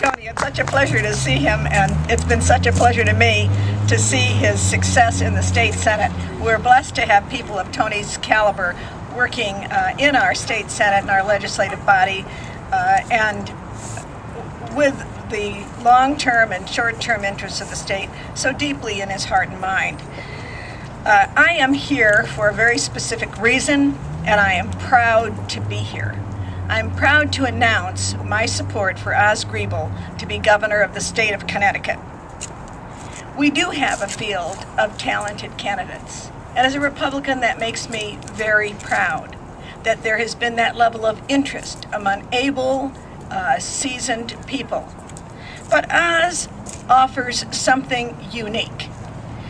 Tony. It's such a pleasure to see him, and it's been such a pleasure to me to see his success in the state senate. We're blessed to have people of Tony's caliber working in our state senate and our legislative body, and with the long-term and short-term interests of the state so deeply in his heart and mind. I am here for a very specific reason, and I am proud to be here. I'm proud to announce my support for Oz Griebel to be governor of the state of Connecticut. We do have a field of talented candidates, and as a Republican, that makes me very proud that there has been that level of interest among able, seasoned people. But Oz offers something unique.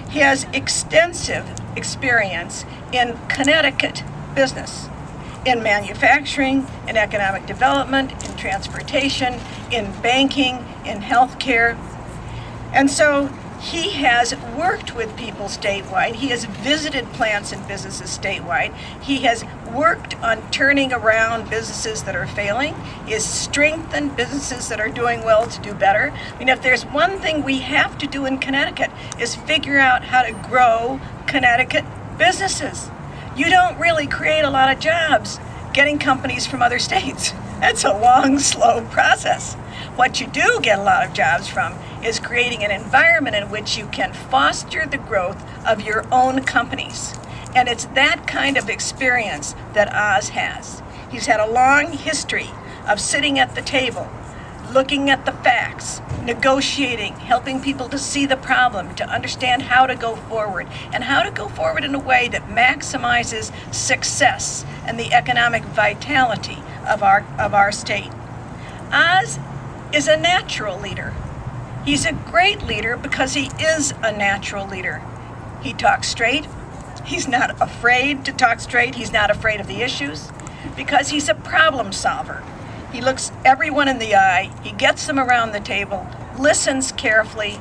He has extensive experience in Connecticut business, in manufacturing, in economic development, in transportation, in banking, in healthcare. And so he has worked with people statewide. He has visited plants and businesses statewide. He has worked on turning around businesses that are failing. He has strengthened businesses that are doing well to do better. I mean, if there's one thing we have to do in Connecticut is figure out how to grow Connecticut businesses. You don't really create a lot of jobs getting companies from other states. That's a long, slow process. What you do get a lot of jobs from is creating an environment in which you can foster the growth of your own companies. And it's that kind of experience that Oz has. He's had a long history of sitting at the table, looking at the facts, negotiating, helping people to see the problem, to understand how to go forward, and how to go forward in a way that maximizes success and the economic vitality of our state. Oz is a natural leader. He's a great leader because he is a natural leader. He talks straight. He's not afraid to talk straight. He's not afraid of the issues because he's a problem solver. He looks everyone in the eye, he gets them around the table, listens carefully.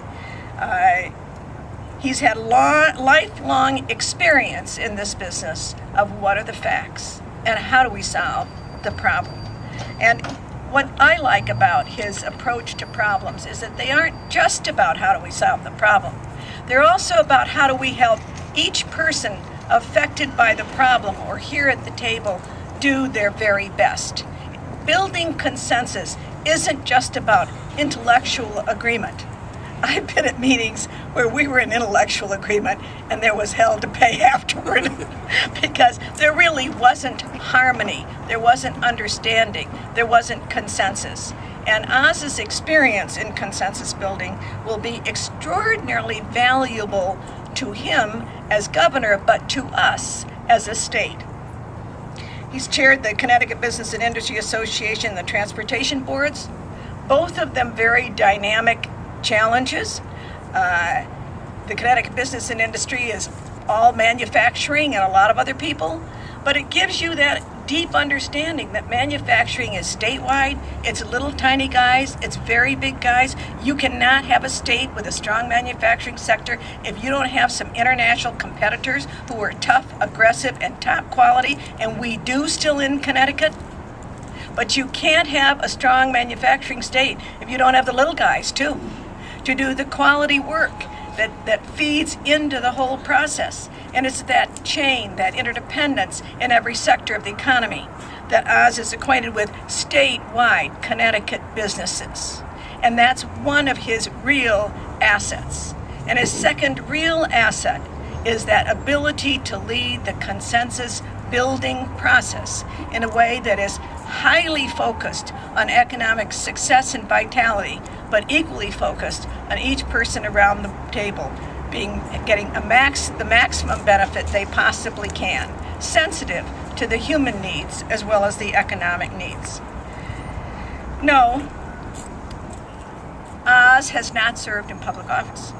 He's had lifelong experience in this business of what are the facts and how do we solve the problem. And what I like about his approach to problems is that they aren't just about how do we solve the problem. They're also about how do we help each person affected by the problem or here at the table do their very best. Building consensus isn't just about intellectual agreement. I've been at meetings where we were in intellectual agreement and there was hell to pay afterward because there really wasn't harmony, there wasn't understanding, there wasn't consensus. And Oz's experience in consensus building will be extraordinarily valuable to him as governor, but to us as a state. He's chaired the Connecticut Business and Industry Association and the transportation boards, both of them very dynamic challenges. The Connecticut Business and Industry is all manufacturing and a lot of other people, but it gives you that deep understanding that manufacturing is statewide, it's little tiny guys, it's very big guys. You cannot have a state with a strong manufacturing sector if you don't have some international competitors who are tough, aggressive, and top quality, and we do still in Connecticut. But you can't have a strong manufacturing state if you don't have the little guys too, to do the quality work that feeds into the whole process. And it's that chain, that interdependence in every sector of the economy that Oz is acquainted with statewide Connecticut businesses. And that's one of his real assets. And his second real asset is that ability to lead the consensus building process in a way that is highly focused on economic success and vitality, but equally focused on each person around the table getting the maximum benefit they possibly can, sensitive to the human needs as well as the economic needs. No, Oz has not served in public office.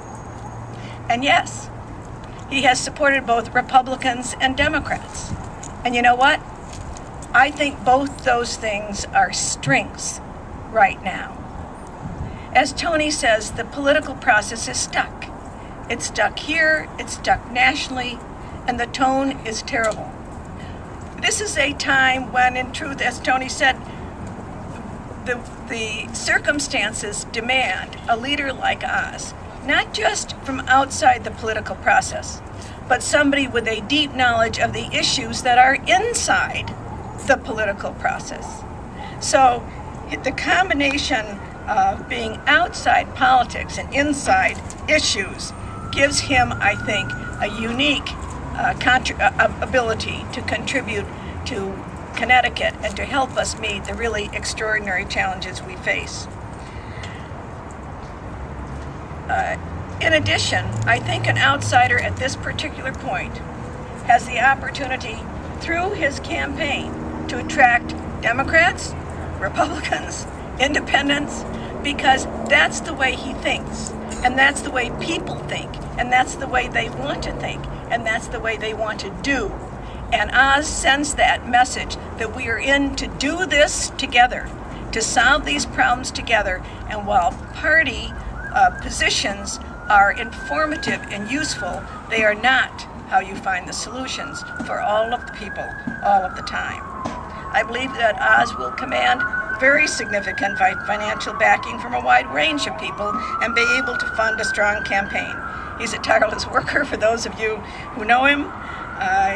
And yes, he has supported both Republicans and Democrats. And you know what? I think both those things are strengths right now. As Tony says, the political process is stuck. It's stuck here, it's stuck nationally, and the tone is terrible. This is a time when, in truth, as Tony said, the circumstances demand a leader like Oz, not just from outside the political process, but somebody with a deep knowledge of the issues that are inside the political process. So the combination of being outside politics and inside issues gives him, I think, a unique ability to contribute to Connecticut and to help us meet the really extraordinary challenges we face. In addition, I think an outsider at this particular point has the opportunity through his campaign to attract Democrats, Republicans, independents, because that's the way he thinks, and that's the way people think, and that's the way they want to think, and that's the way they want to do. And Oz sends that message that we are in to do this together, to solve these problems together, and while party positions are informative and useful, they are not how you find the solutions for all of the people, all of the time. I believe that Oz will command very significant financial backing from a wide range of people and be able to fund a strong campaign. He's a tireless worker, for those of you who know him.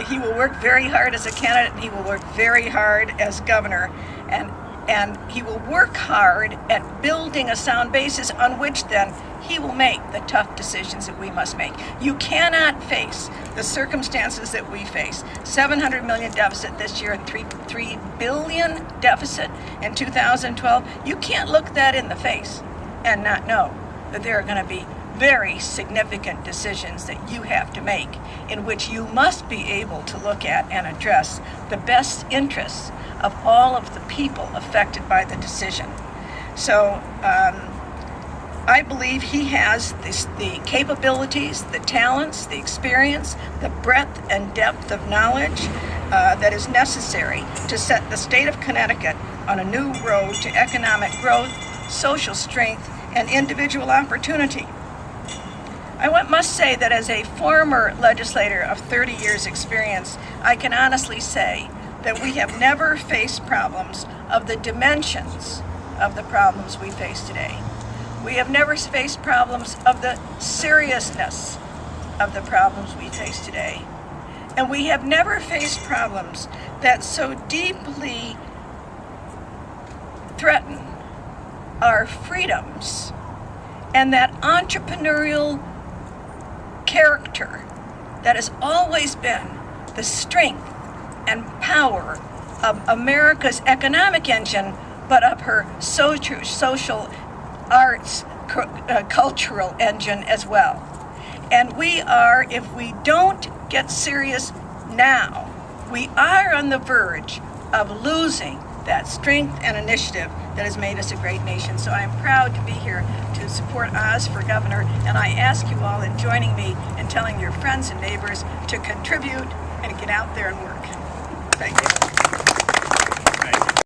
He will work very hard as a candidate, and he will work very hard as governor, and he will work hard at building a sound basis on which then he will make the tough decisions that we must make. You cannot face the circumstances that we face. $700 million deficit this year and $3 billion deficit in 2012. You can't look that in the face and not know that there are going to be very significant decisions that you have to make, in which you must be able to look at and address the best interests of all of the people affected by the decision. So I believe he has the capabilities, the talents, the experience, the breadth and depth of knowledge that is necessary to set the state of Connecticut on a new road to economic growth, social strength, and individual opportunity. I must say that as a former legislator of 30 years experience, I can honestly say that we have never faced problems of the dimensions of the problems we face today. We have never faced problems of the seriousness of the problems we face today. And we have never faced problems that so deeply threaten our freedoms and that entrepreneurial character that has always been the strength and power of America's economic engine, but of her social arts, cultural engine as well. And we are, if we don't get serious now, we are on the verge of losing that strength and initiative that has made us a great nation. So I'm proud to be here to support Oz for governor, and I ask you all in joining me in telling your friends and neighbors to contribute and get out there and work. Thank you.